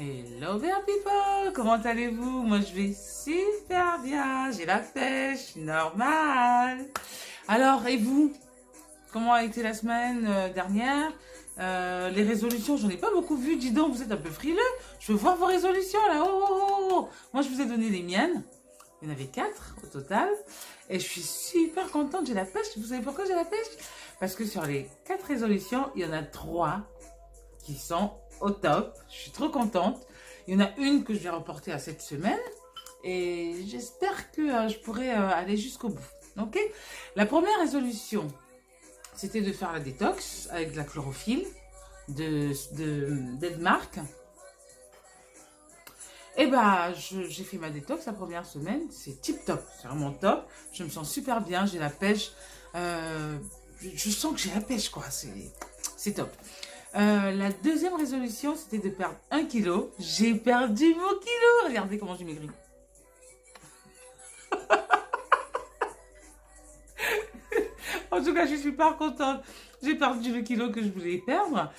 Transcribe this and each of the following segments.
Hello there people, comment allez-vous? Moi je vais super bien, j'ai la pêche, normal. Alors et vous? Comment a été la semaine dernière? Les résolutions, j'en ai pas beaucoup vu, dis donc, vous êtes un peu frileux. Je veux voir vos résolutions là, oh, oh, oh, oh. Moi je vous ai donné les miennes, il y en avait 4 au total. Et je suis super contente, j'ai la pêche. Vous savez pourquoi j'ai la pêche? Parce que sur les 4 résolutions, il y en a 3 qui sont au top. Je suis trop contente. Il y en a une que je vais reporter à cette semaine. Et j'espère que je pourrai aller jusqu'au bout. Ok? La première résolution, c'était de faire la détox avec de la chlorophylle d'Edmark. Et bah, j'ai fait ma détox la première semaine. C'est tip top. C'est vraiment top. Je me sens super bien. J'ai la pêche. Je sens que j'ai la pêche, quoi. C'est top. La deuxième résolution, c'était de perdre 1 kilo. J'ai perdu mon kilo. Regardez comment j'ai maigri. En tout cas, je suis super contente. J'ai perdu le kilo que je voulais perdre.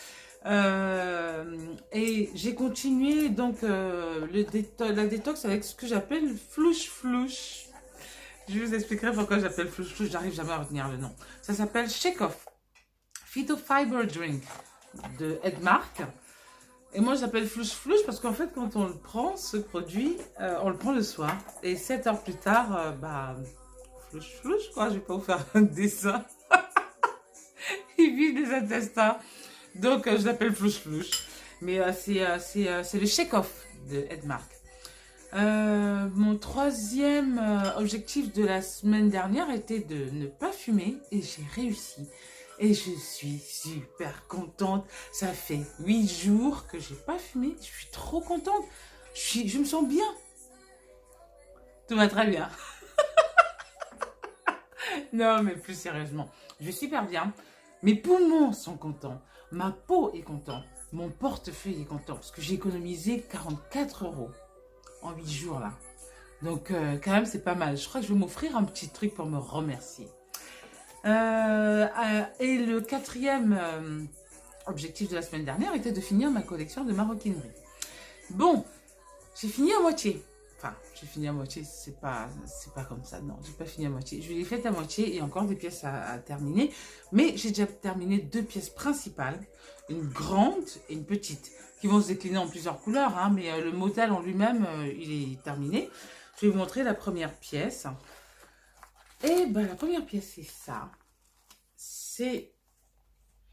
Et j'ai continué donc la détox avec ce que j'appelle flouche-flouche. Je vous expliquerai pourquoi j'appelle flouche-flouche. J'arrive jamais à retenir le nom. Ça s'appelle Shake Off Phyto Fiber Drink de Edmark. Et moi, j'appelle flouche-flouche parce qu'en fait, quand on le prend, ce produit, on le prend le soir. Et 7 heures plus tard, flouche-flouche, quoi. Je vais pas vous faire un dessin. Il vide les intestins. Donc, je l'appelle flouche-flouche. Mais c'est le shake-off de Edmark. Mon troisième objectif de la semaine dernière était de ne pas fumer. Et j'ai réussi. Et je suis super contente. Ça fait 8 jours que j'ai pas fumé. Je suis trop contente. Je me sens bien. Tout va très bien. Non, mais plus sérieusement, je vais super bien. Mes poumons sont contents. Ma peau est contente. Mon portefeuille est content. Parce que j'ai économisé 44 € en 8 jours là. Donc, quand même, c'est pas mal. Je crois que je vais m'offrir un petit truc pour me remercier. Et le quatrième objectif de la semaine dernière était de finir ma collection de maroquinerie. Bon, j'ai fini à moitié. Enfin, j'ai fini à moitié, c'est pas comme ça, non, j'ai pas fini à moitié. Je l'ai faite à moitié et encore des pièces à terminer. Mais j'ai déjà terminé 2 pièces principales, une grande et une petite, qui vont se décliner en plusieurs couleurs, hein, mais le modèle en lui-même, il est terminé. Je vais vous montrer la première pièce. Et ben, la première pièce, c'est ça. C'est,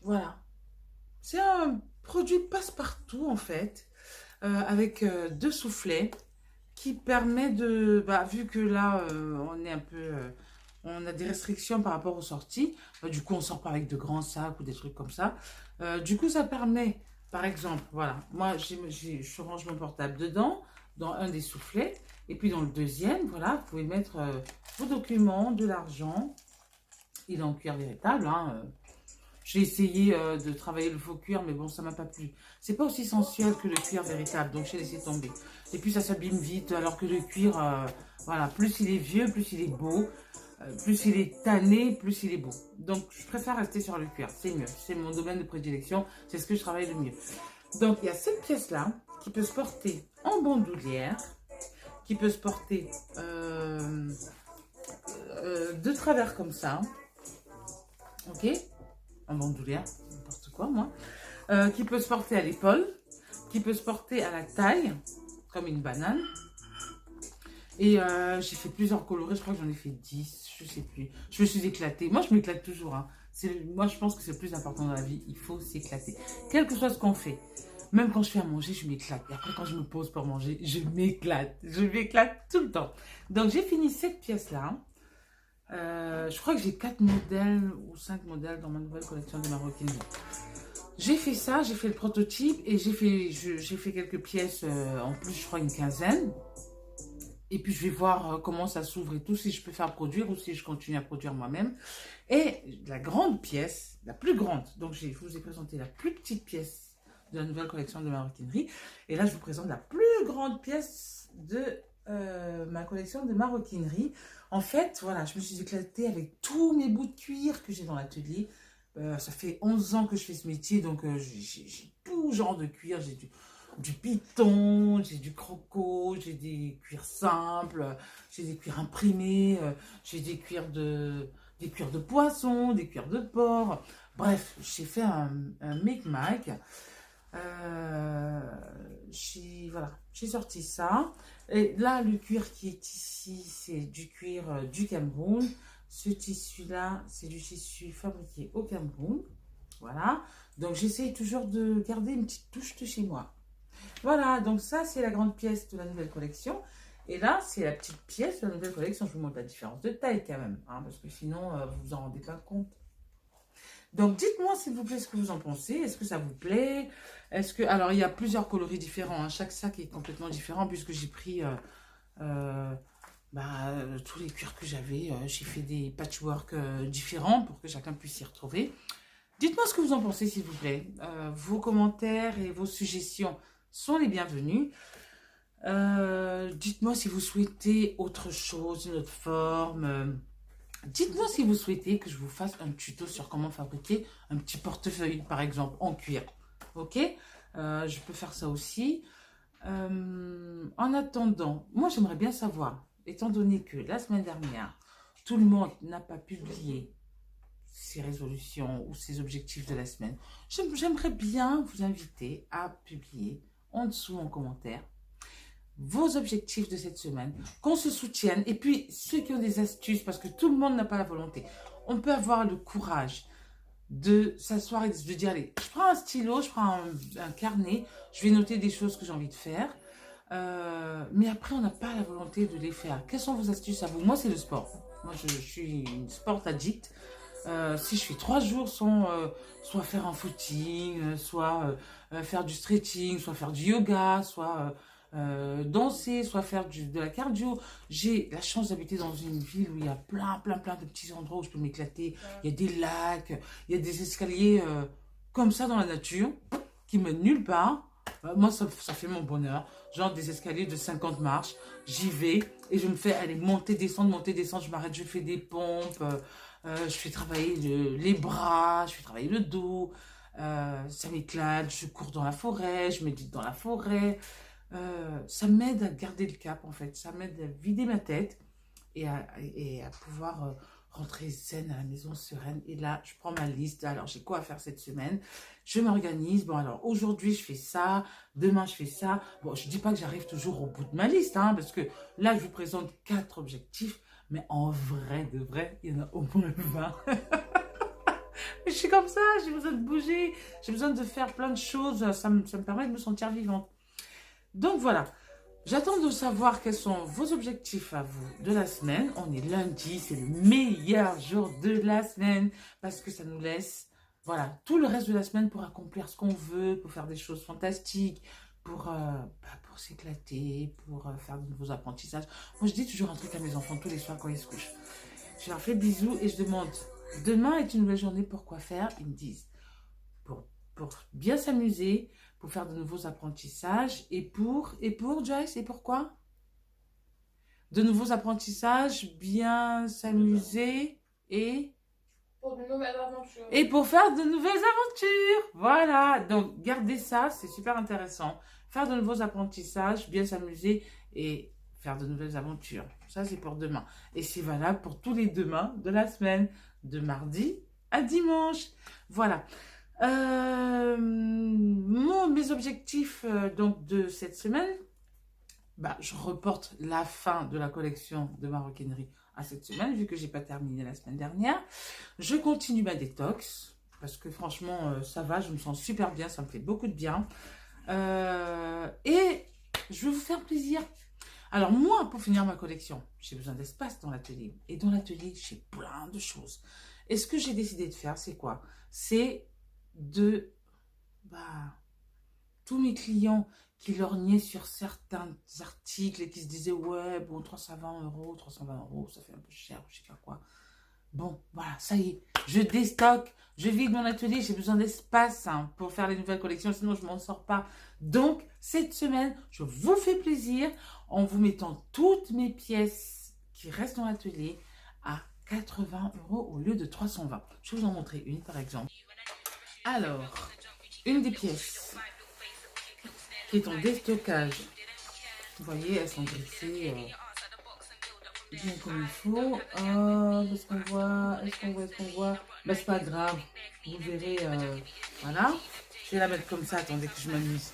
voilà, c'est un produit passe-partout, en fait, avec 2 soufflets qui permet de, vu que là, on est un peu, on a des restrictions par rapport aux sorties, du coup, on sort pas avec de grands sacs ou des trucs comme ça. Du coup, ça permet, par exemple, voilà, moi, je range mon portable dedans, dans un des soufflets, et puis dans le deuxième, voilà, vous pouvez mettre vos documents, de l'argent. Il est en cuir véritable, hein. J'ai essayé de travailler le faux cuir, mais bon, ça m'a pas plu. C'est pas aussi sensuel que le cuir véritable, donc j'ai laissé tomber. Et puis ça s'abîme vite, alors que le cuir, voilà, plus il est vieux, plus il est beau. Plus il est tanné, plus il est beau. Donc je préfère rester sur le cuir, c'est mieux. C'est mon domaine de prédilection, c'est ce que je travaille le mieux. Donc il y a cette pièce-là, qui peut se porter en bandoulière, qui peut se porter de travers comme ça. Ok, en bandoulière, n'importe quoi moi, qui peut se porter à l'épaule, qui peut se porter à la taille, comme une banane. Et j'ai fait plusieurs colorés, je crois que j'en ai fait 10, je sais plus. Je me suis éclatée, moi je m'éclate toujours, hein. Moi je pense que c'est le plus important dans la vie, il faut s'éclater. Quel que soit ce qu'on fait, même quand je fais à manger, je m'éclate. Et après quand je me pose pour manger, je m'éclate tout le temps. Donc j'ai fini cette pièce-là. Je crois que j'ai 4 modèles ou 5 modèles dans ma nouvelle collection de maroquinerie. J'ai fait ça, j'ai fait le prototype et j'ai fait quelques pièces, en plus je crois une quinzaine. Et puis je vais voir comment ça s'ouvre et tout, si je peux faire produire ou si je continue à produire moi-même. Et la grande pièce, la plus grande, donc je vous ai présenté la plus petite pièce de la nouvelle collection de maroquinerie. Et là je vous présente la plus grande pièce de ma collection de maroquinerie. En fait, voilà, je me suis éclatée avec tous mes bouts de cuir que j'ai dans l'atelier. Ça fait 11 ans que je fais ce métier, donc j'ai tout genre de cuir. du python, j'ai du croco, j'ai des cuirs simples, j'ai des cuirs imprimés, j'ai des cuirs de poisson, des cuirs de porc. Bref, j'ai fait un micmac. Voilà, j'ai sorti ça. Et là, le cuir qui est ici, c'est du cuir du Cameroun. Ce tissu-là, c'est du tissu fabriqué au Cameroun. Voilà. Donc, j'essaye toujours de garder une petite touche de chez moi. Voilà. Donc, ça, c'est la grande pièce de la nouvelle collection. Et là, c'est la petite pièce de la nouvelle collection. Je vous montre la différence de taille quand même. Hein, parce que sinon, vous vous en rendez pas compte. Donc, dites-moi s'il vous plaît ce que vous en pensez. Est-ce que ça vous plaît? Est-ce que... Alors, il y a plusieurs coloris différents. Hein. Chaque sac est complètement différent puisque j'ai pris tous les cuirs que j'avais. J'ai fait des patchwork différents pour que chacun puisse s'y retrouver. Dites-moi ce que vous en pensez, s'il vous plaît. Vos commentaires et vos suggestions sont les bienvenus. Dites-moi si vous souhaitez autre chose, une autre forme. Dites-moi si vous souhaitez que je vous fasse un tuto sur comment fabriquer un petit portefeuille, par exemple, en cuir. Ok? Je peux faire ça aussi. En attendant, moi j'aimerais bien savoir, étant donné que la semaine dernière, tout le monde n'a pas publié ses résolutions ou ses objectifs de la semaine, j'aimerais bien vous inviter à publier en dessous en commentaire vos objectifs de cette semaine, qu'on se soutienne. Et puis, ceux qui ont des astuces, parce que tout le monde n'a pas la volonté, on peut avoir le courage de s'asseoir et de dire, allez, je prends un stylo, je prends un carnet, je vais noter des choses que j'ai envie de faire. Mais après, on n'a pas la volonté de les faire. Quelles sont vos astuces à vous? Moi, c'est le sport. Moi, je suis une sport addict. Si je fais 3 jours sans soit faire un footing, soit faire du stretching, soit faire du yoga, soit danser, soit faire de la cardio. J'ai la chance d'habiter dans une ville où il y a plein de petits endroits où je peux m'éclater. Il y a des lacs, il y a des escaliers comme ça dans la nature qui mènent nulle part. Moi, ça fait mon bonheur. Genre des escaliers de 50 marches. J'y vais et je me fais aller monter, descendre. Je m'arrête, je fais des pompes. Je fais travailler les bras, je fais travailler le dos. Ça m'éclate. Je cours dans la forêt, je médite dans la forêt. Ça m'aide à garder le cap en fait, ça m'aide à vider ma tête et à pouvoir rentrer zen à la maison, sereine. Et là, je prends ma liste, alors j'ai quoi à faire cette semaine, je m'organise, bon alors aujourd'hui je fais ça, demain je fais ça. Bon, je dis pas que j'arrive toujours au bout de ma liste, hein, parce que là je vous présente 4 objectifs, mais en vrai, de vrai, il y en a au moins 20. Je suis comme ça, j'ai besoin de bouger, j'ai besoin de faire plein de choses, ça me permet de me sentir vivante. Donc voilà, j'attends de savoir quels sont vos objectifs à vous de la semaine. On est lundi, c'est le meilleur jour de la semaine parce que ça nous laisse, voilà, tout le reste de la semaine pour accomplir ce qu'on veut, pour faire des choses fantastiques, pour s'éclater, pour faire de nouveaux apprentissages. Moi, je dis toujours un truc à mes enfants tous les soirs quand ils se couchent. Je leur fais bisous et je demande, demain est une nouvelle journée, pour quoi faire? Ils me disent, pour bien s'amuser, pour faire de nouveaux apprentissages et pour Joyce, et pourquoi? De nouveaux apprentissages, bien s'amuser et... Pour de nouvelles aventures. Et pour faire de nouvelles aventures. Voilà, donc gardez ça, c'est super intéressant. Faire de nouveaux apprentissages, bien s'amuser et faire de nouvelles aventures. Ça, c'est pour demain. Et c'est valable pour tous les demain de la semaine, de mardi à dimanche. Voilà. Mes objectifs donc de cette semaine, je reporte la fin de la collection de maroquinerie à cette semaine, vu que j'ai pas terminé la semaine dernière. Je continue ma détox, parce que franchement, ça va, je me sens super bien, ça me fait beaucoup de bien. Et je vais vous faire plaisir. Alors moi, pour finir ma collection, j'ai besoin d'espace dans l'atelier. Et dans l'atelier, j'ai plein de choses. Et ce que j'ai décidé de faire, c'est quoi? C'est de tous mes clients qui lorgnaient sur certains articles et qui se disaient ouais bon 320 €, ça fait un peu cher, je sais pas quoi. Bon voilà, ça y est, je déstocke, je vide mon atelier, j'ai besoin d'espace pour faire les nouvelles collections, sinon je m'en sors pas. Donc cette semaine, je vous fais plaisir en vous mettant toutes mes pièces qui restent dans l'atelier à 80 € au lieu de 320. Je vais vous en montrer une par exemple. Alors, une des pièces qui est en déstockage. Vous voyez, elles sont dressées bien comme il faut. Est-ce qu'on voit? Ben, c'est pas grave. Vous verrez. Voilà. Je vais la mettre comme ça. Attendez que je m'amuse.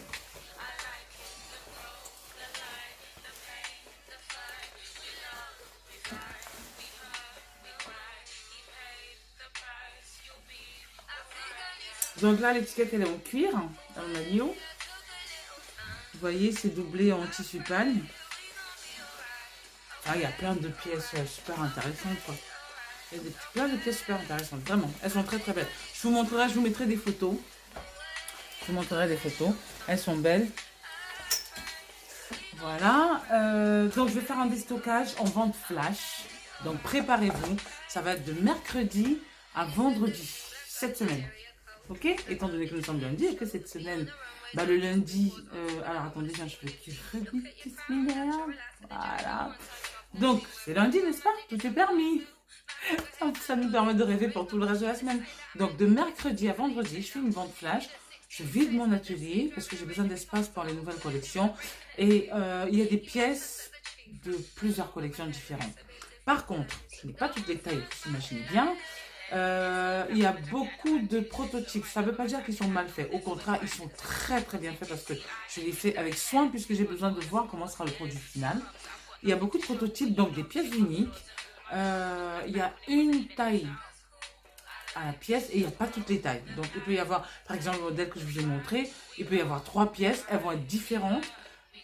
Donc là, l'étiquette, elle est en cuir, en agneau. Vous voyez, c'est doublé en tissu pagne. Ah, il y a plein de pièces super intéressantes, quoi. Il y a plein de pièces super intéressantes, vraiment. Elles sont très, très belles. Je vous montrerai, je vous mettrai des photos. Je vous montrerai des photos. Elles sont belles. Voilà. Donc, je vais faire un déstockage en vente flash. Donc, préparez-vous. Ça va être de mercredi à vendredi, cette semaine. Ok? Étant donné que nous sommes lundi et que cette semaine, bah, le lundi... alors, attendez, j'ai un cheveu qui se m'énerve. Voilà. Donc, c'est lundi, n'est-ce pas? Tout est permis. Ça nous permet de rêver pour tout le reste de la semaine. Donc, de mercredi à vendredi, je fais une vente flash. Je vide mon atelier parce que j'ai besoin d'espace pour les nouvelles collections. Et il y a des pièces de plusieurs collections différentes. Par contre, je n'ai pas toutes les tailles, vous imaginez bien. Il y a beaucoup de prototypes. Ça ne veut pas dire qu'ils sont mal faits. Au contraire, ils sont très très bien faits parce que je les fais avec soin puisque j'ai besoin de voir comment sera le produit final. Il y a beaucoup de prototypes, donc des pièces uniques. Il y a une taille à la pièce et il n'y a pas toutes les tailles. Donc il peut y avoir, par exemple, le modèle que je vous ai montré, il peut y avoir 3 pièces. Elles vont être différentes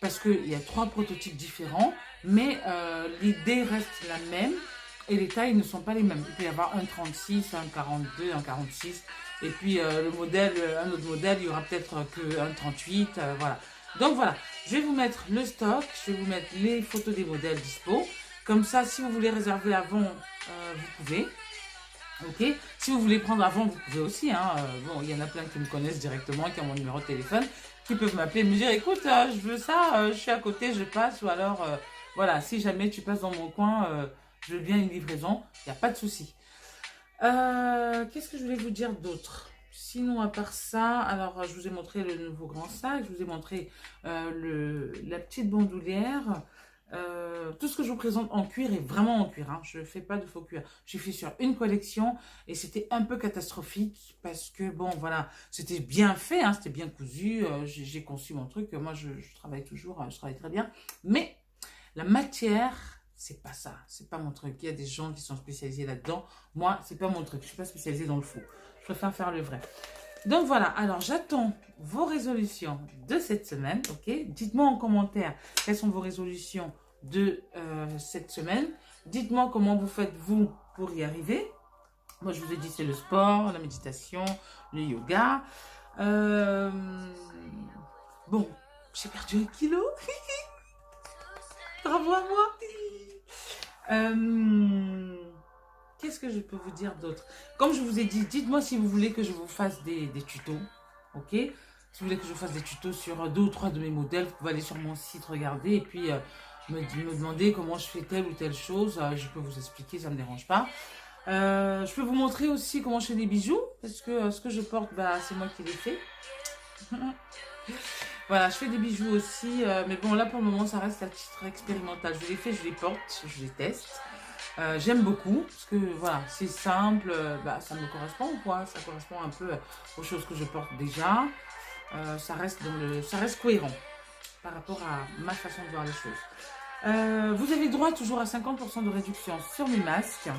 parce qu'il y a 3 prototypes différents, mais l'idée reste la même. Et les tailles ne sont pas les mêmes. Il peut y avoir un 36, un 42, un 46. Et puis le modèle, un autre modèle, il y aura peut-être qu'un 38. Voilà. Donc voilà, je vais vous mettre le stock. Je vais vous mettre les photos des modèles dispo. Comme ça, si vous voulez réserver avant, vous pouvez. Ok. Si vous voulez prendre avant, vous pouvez aussi. Hein. Bon, il y en a plein qui me connaissent directement, qui ont mon numéro de téléphone, qui peuvent m'appeler et me dire, écoute, je veux ça, je suis à côté, je passe. Ou alors, voilà, si jamais tu passes dans mon coin... je veux bien une livraison, il n'y a pas de souci. Qu'est-ce que je voulais vous dire d'autre? Sinon, à part ça, alors je vous ai montré le nouveau grand sac, je vous ai montré la petite bandoulière. Tout ce que je vous présente en cuir est vraiment en cuir. Hein. Je ne fais pas de faux cuir. J'ai fait sur une collection et c'était un peu catastrophique parce que, bon, voilà, c'était bien fait, hein, c'était bien cousu. J'ai conçu mon truc. Moi, je travaille toujours, je travaille très bien. Mais la matière... c'est pas ça, c'est pas mon truc. Il y a des gens qui sont spécialisés là-dedans. Moi, c'est pas mon truc. Je suis pas spécialisée dans le faux. Je préfère faire le vrai. Donc voilà, alors j'attends vos résolutions de cette semaine, ok? Dites-moi en commentaire quelles sont vos résolutions de cette semaine. Dites-moi comment vous faites vous pour y arriver. Moi, je vous ai dit, c'est le sport, la méditation, le yoga. Bon, j'ai perdu 1 kilo. Bravo à moi. Qu'est-ce que je peux vous dire d'autre? Comme je vous ai dit, dites-moi si vous voulez que je vous fasse des tutos. Ok? Si vous voulez que je vous fasse des tutos sur 2 ou 3 de mes modèles, vous pouvez aller sur mon site, regarder et puis me demander comment je fais telle ou telle chose. Je peux vous expliquer, ça ne me dérange pas. Je peux vous montrer aussi comment je fais des bijoux. Parce que ce que je porte, bah, c'est moi qui les fais. Voilà, je fais des bijoux aussi, mais bon, là pour le moment, ça reste à titre expérimental. Je les fais, je les porte, je les teste. J'aime beaucoup, parce que voilà, c'est simple, bah, ça me correspond, quoi. Ça correspond un peu aux choses que je porte déjà. Ça reste cohérent par rapport à ma façon de voir les choses. Vous avez droit toujours à 50% de réduction sur mes masques.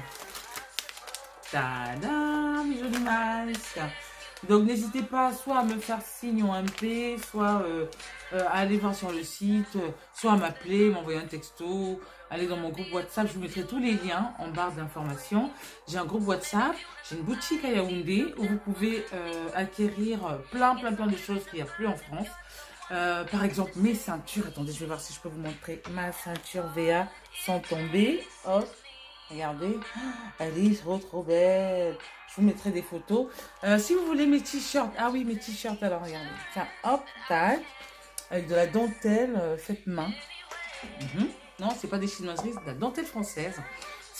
Tada, mes jolis masques. Donc n'hésitez pas soit à me faire signe en MP, soit à aller voir sur le site, soit à m'appeler, m'envoyer un texto, aller dans mon groupe WhatsApp. Je vous mettrai tous les liens en barre d'informations. J'ai un groupe WhatsApp, j'ai une boutique à Yaoundé où vous pouvez acquérir plein de choses qu'il n'y a plus en France. Par exemple mes ceintures. Attendez, je vais voir si je peux vous montrer ma ceinture VA sans tomber. Hop. Regardez, elle est trop belle. Je vous mettrai des photos. Si vous voulez mes t-shirts, ah oui, mes t-shirts, alors regardez. Tiens, hop, tac, avec de la dentelle faite main. Non, c'est pas des chinoiseries, c'est de la dentelle française.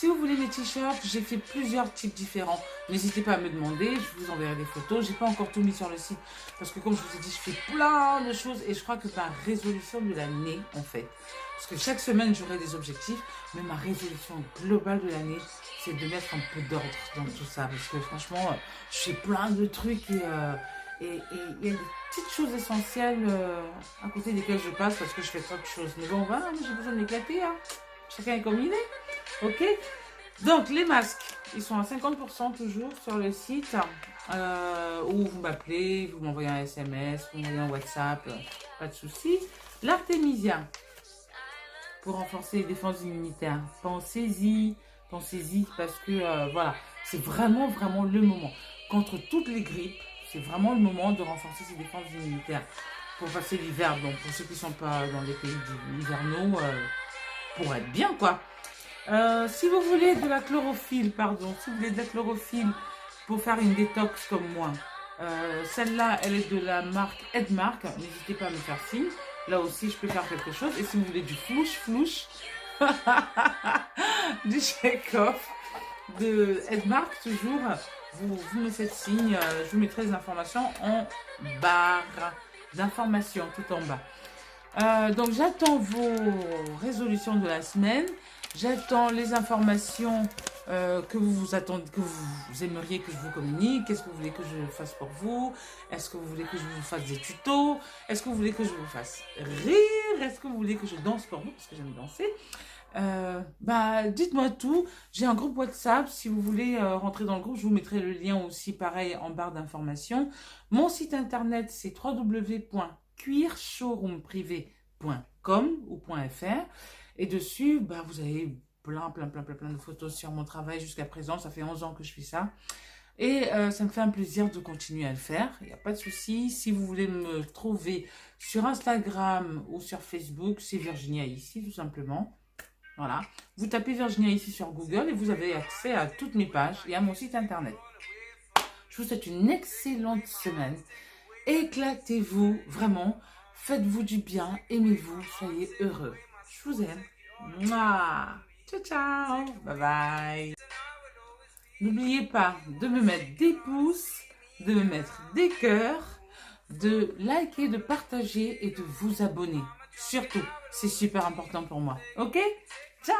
Si vous voulez mes t-shirts, j'ai fait plusieurs types différents. N'hésitez pas à me demander, je vous enverrai des photos. J'ai pas encore tout mis sur le site parce que comme je vous ai dit, je fais plein de choses et je crois que ma résolution de l'année, en fait, parce que chaque semaine, j'aurai des objectifs, mais ma résolution globale de l'année, c'est de mettre un peu d'ordre dans tout ça parce que franchement, je fais plein de trucs et il y a des petites choses essentielles à côté desquelles je passe parce que je fais trop de choses. Mais bon, voilà, j'ai besoin de m'éclater, hein. Chacun est comme il est. Ok, donc les masques, ils sont à 50% toujours sur le site où vous m'appelez, vous m'envoyez un SMS, vous m'envoyez un WhatsApp, pas de souci. L'Artémisia, pour renforcer les défenses immunitaires, pensez-y parce que voilà, c'est vraiment le moment. Contre toutes les grippes, c'est vraiment le moment de renforcer ses défenses immunitaires pour passer l'hiver. Donc pour ceux qui ne sont pas dans les pays hivernaux, pour être bien quoi. Si vous voulez de la chlorophylle, si vous voulez de la chlorophylle pour faire une détox comme moi, celle-là, elle est de la marque Edmark. N'hésitez pas à me faire signe. Là aussi, je peux faire quelque chose. Et si vous voulez du flouche, du shake-off de Edmark, toujours, vous me faites signe. Je vous mettrai les informations en barre d'informations, tout en bas. Donc, j'attends vos résolutions de la semaine. J'attends les informations que vous attendez, que vous aimeriez que je vous communique. Qu'est-ce que vous voulez que je fasse pour vous? Est-ce que vous voulez que je vous fasse des tutos? Est-ce que vous voulez que je vous fasse rire? Est-ce que vous voulez que je danse pour vous? Parce que j'aime danser. Dites-moi tout. J'ai un groupe WhatsApp. Si vous voulez rentrer dans le groupe, je vous mettrai le lien aussi, pareil, en barre d'informations. Mon site internet, c'est www.cuirshowroomprivé.com ou .fr. Et dessus, vous avez plein de photos sur mon travail jusqu'à présent. Ça fait 11 ans que je fais ça. Et ça me fait un plaisir de continuer à le faire. Il n'y a pas de souci. Si vous voulez me trouver sur Instagram ou sur Facebook, c'est Virginia ici, tout simplement. Voilà. Vous tapez Virginia ici sur Google et vous avez accès à toutes mes pages et à mon site internet. Je vous souhaite une excellente semaine. Éclatez-vous, vraiment. Faites-vous du bien. Aimez-vous. Soyez heureux. Je vous aime. Mouah. Ciao, ciao. Bye bye. N'oubliez pas de me mettre des pouces, de me mettre des cœurs, de liker, de partager et de vous abonner. Surtout, c'est super important pour moi. Ok? Ciao.